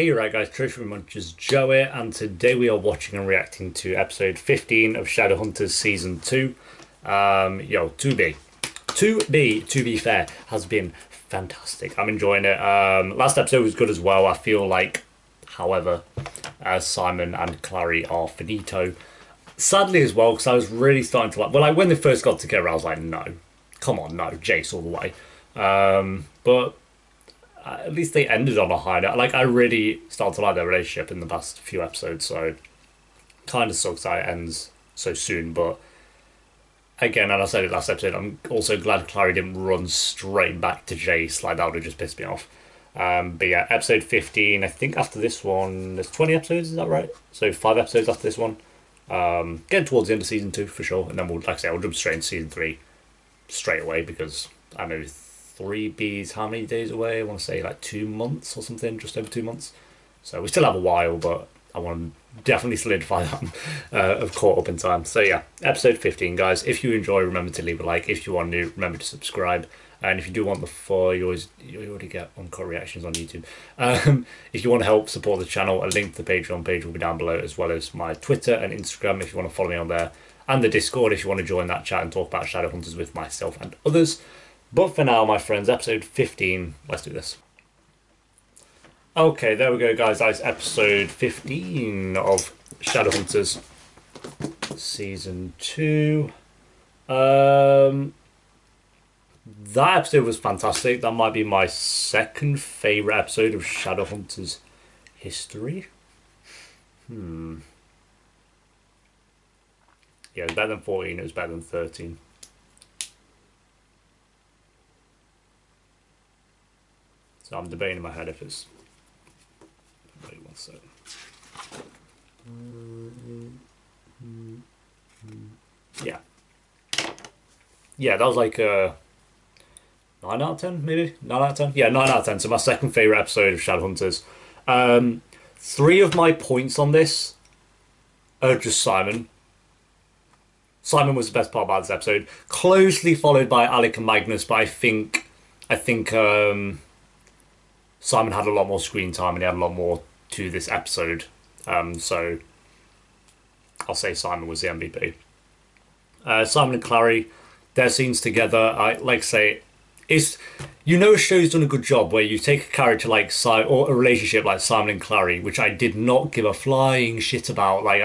Hey, right guys, Trophy Munchers Joe here, and today we are watching and reacting to episode 15 of Shadowhunters Season 2. To be fair, has been fantastic. I'm enjoying it. Last episode was good as well. I feel like, however, Simon and Clary are finito. Sadly as well, because I was really starting to like, when they first got together, I was like, no, come on, no, Jace all the way. But at least they ended on a high note. Like, I really started to like their relationship in the past few episodes, so kind of sucks that it ends so soon. But again, and I said it last episode, I'm also glad Clary didn't run straight back to Jace. Like, that would have just pissed me off. But yeah, episode 15, I think after this one, there's 20 episodes, is that right? So 5 episodes after this one. Getting towards the end of season 2 for sure, and then we'll, like I say, I'll jump straight into season 3 straight away because I know 3B's how many days away? I want to say like 2 months or something, just over 2 months. So we still have a while, but I want to definitely solidify that I've caught up in time. So yeah, episode 15, guys. If you enjoy, remember to leave a like. If you are new, remember to subscribe. And if you do want the full, you already get uncut reactions on YouTube. If you want to help support the channel, a link to the Patreon page will be down below, as well as my Twitter and Instagram if you want to follow me on there, and the Discord if you want to join that chat and talk about Shadowhunters with myself and others. But for now, my friends, episode 15, let's do this. Okay, there we go, guys. That's episode 15 of Shadowhunters Season 2. That episode was fantastic. That might be my second favourite episode of Shadowhunters history. Yeah, it was better than 14, it was better than 13. So I'm debating in my head if it's... Wait one second. Yeah. Yeah, that was like a 9 out of 10, maybe? 9 out of 10? Yeah, 9 out of 10. So my second favourite episode of Shadowhunters. 3 of my points on this are just Simon. Simon was the best part about this episode. Closely followed by Alec and Magnus, but I think Simon had a lot more screen time and he had a lot more to this episode. So I'll say Simon was the MVP. Simon and Clary, their scenes together, I like to say, it's, a show's done a good job where you take a character like Simon, or a relationship like Simon and Clary, which I did not give a flying shit about. Like,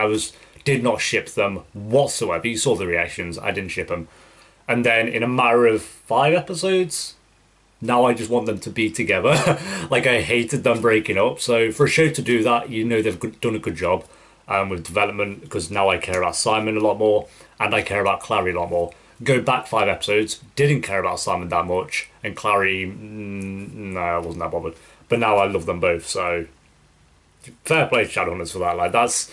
did not ship them whatsoever. You saw the reactions, I didn't ship them. And then in a matter of 5 episodes, now I just want them to be together. Like, I hated them breaking up. So for a show to do that, they've done a good job with development, because now I care about Simon a lot more and I care about Clary a lot more. Go back 5 episodes, didn't care about Simon that much, and Clary, no, I wasn't that bothered. But now I love them both, so fair play to Shadowhunters for that. Like, that's,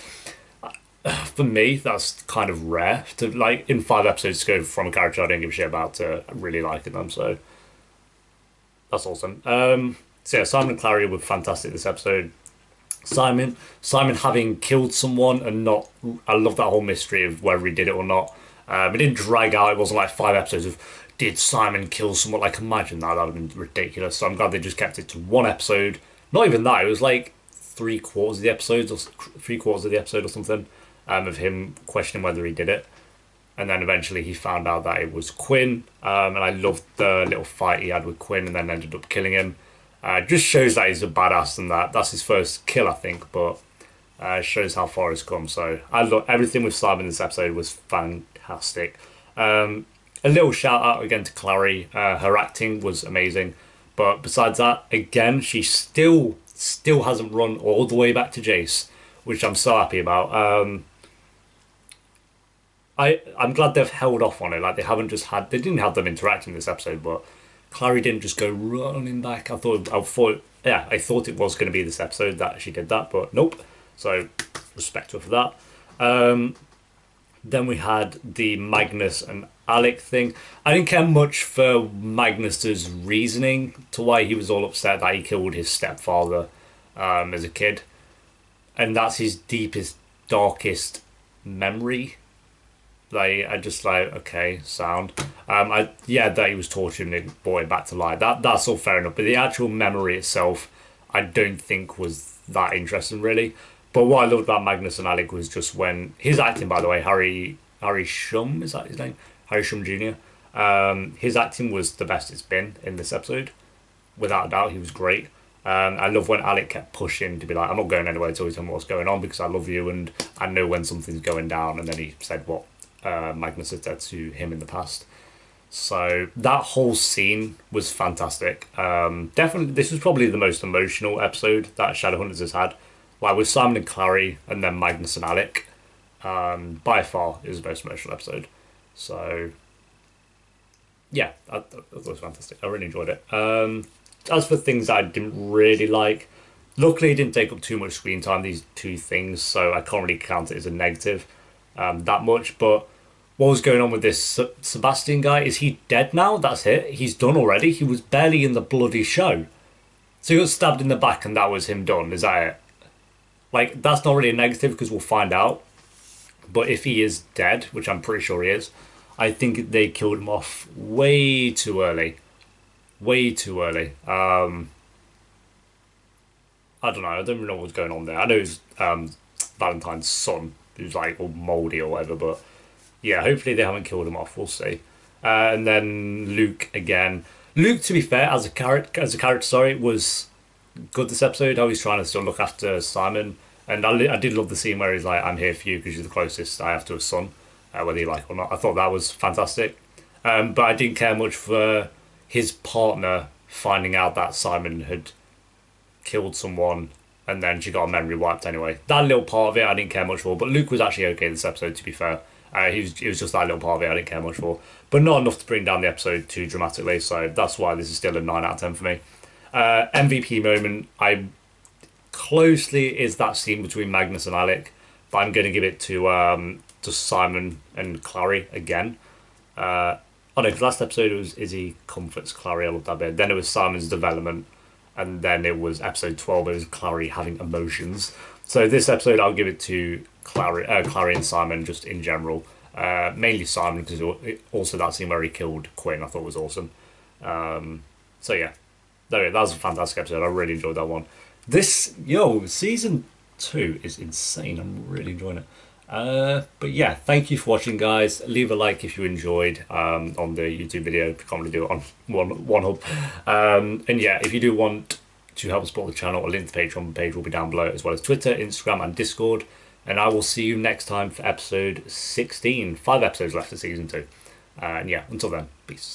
for me, that's kind of rare to, like, in 5 episodes to go from a character I don't give a shit about to really liking them. So that's awesome. So yeah, Simon and Clary were fantastic this episode. Simon having killed someone and not, I love that whole mystery of whether he did it or not. It didn't drag out. It wasn't like 5 episodes of, did Simon kill someone? Like, imagine that. That would have been ridiculous. So I'm glad they just kept it to 1 episode. Not even that. It was like 3/4 of the episodes, or 3/4 of the episode or something, of him questioning whether he did it. And then eventually he found out that it was Quinn. And I loved the little fight he had with Quinn and then ended up killing him. Just shows that he's a badass, and that's his first kill, I think. But shows how far he's come. So I love everything with Simon in this episode was fantastic. A little shout out again to Clary. Her acting was amazing. But besides that, again, she still hasn't run all the way back to Jace, which I'm so happy about. I'm glad they've held off on it. Like, they didn't have them interacting in this episode, but Clary didn't just go running back. I thought it was going to be this episode that she did that, but nope. So respect to her for that. Then we had the Magnus and Alec thing. I didn't care much for Magnus's reasoning to why he was all upset that he killed his stepfather as a kid, and that's his deepest, darkest memory. Like, I just like, okay, sound. That he was torturing it, brought it back to life. That's all fair enough. But the actual memory itself, I don't think was that interesting really. But what I loved about Magnus and Alec was just when his acting, by the way, Harry Shum, is that his name? Harry Shum Jr. His acting was the best it's been in this episode, without a doubt. He was great. I love when Alec kept pushing to be like, I'm not going anywhere until you tell me what's going on because I love you and I know when something's going down. And then he said what Magnus had said to him in the past. So that whole scene was fantastic. Definitely, this was probably the most emotional episode that Shadowhunters has had. Like with Simon and Clary and then Magnus and Alec. By far, it was the most emotional episode. So, yeah, that was fantastic. I really enjoyed it. As for things I didn't really like, luckily it didn't take up too much screen time, these two things, so I can't really count it as a negative that much. But what was going on with this Sebastian guy? Is he dead now? That's it? He's done already? He was barely in the bloody show. So he got stabbed in the back and that was him done, is that it? Like, that's not really a negative because we'll find out. But if he is dead, which I'm pretty sure he is, I think they killed him off way too early. Way too early. I don't know. I don't even know what's going on there. I know it's Valentine's son, who's like all mouldy or whatever. But yeah, hopefully they haven't killed him off. We'll see. And then Luke again. Luke, to be fair, as a character, sorry, was good this episode. How he's trying to still look after Simon. And I did love the scene where he's like, I'm here for you because you're the closest I have to a son, whether you like or not. I thought that was fantastic. But I didn't care much for his partner finding out that Simon had killed someone and then she got a memory wiped anyway. That little part of it I didn't care much for, but Luke was actually okay this episode, to be fair. It was just that little part of it I didn't care much for. But not enough to bring down the episode too dramatically, so that's why this is still a 9 out of 10 for me. MVP moment, I closely is that scene between Magnus and Alec, but I'm going to give it to Simon and Clary again. Oh no, because last episode it was Izzy comforts Clary, I love that bit. Then it was Simon's development, and then it was episode 12, it was Clary having emotions. So this episode I'll give it to Clary and Simon just in general. Mainly Simon, because also that scene where he killed Quinn I thought was awesome. So yeah, that was a fantastic episode. I really enjoyed that one. Season 2 is insane. I'm really enjoying it. But yeah, thank you for watching, guys. Leave a like if you enjoyed on the YouTube video. You can't really do it on one hub. And yeah, if you do want to help support the channel, a link to the Patreon page will be down below, as well as Twitter, Instagram, and Discord. And I will see you next time for episode 16. 5 episodes left of season 2. And yeah, until then, peace.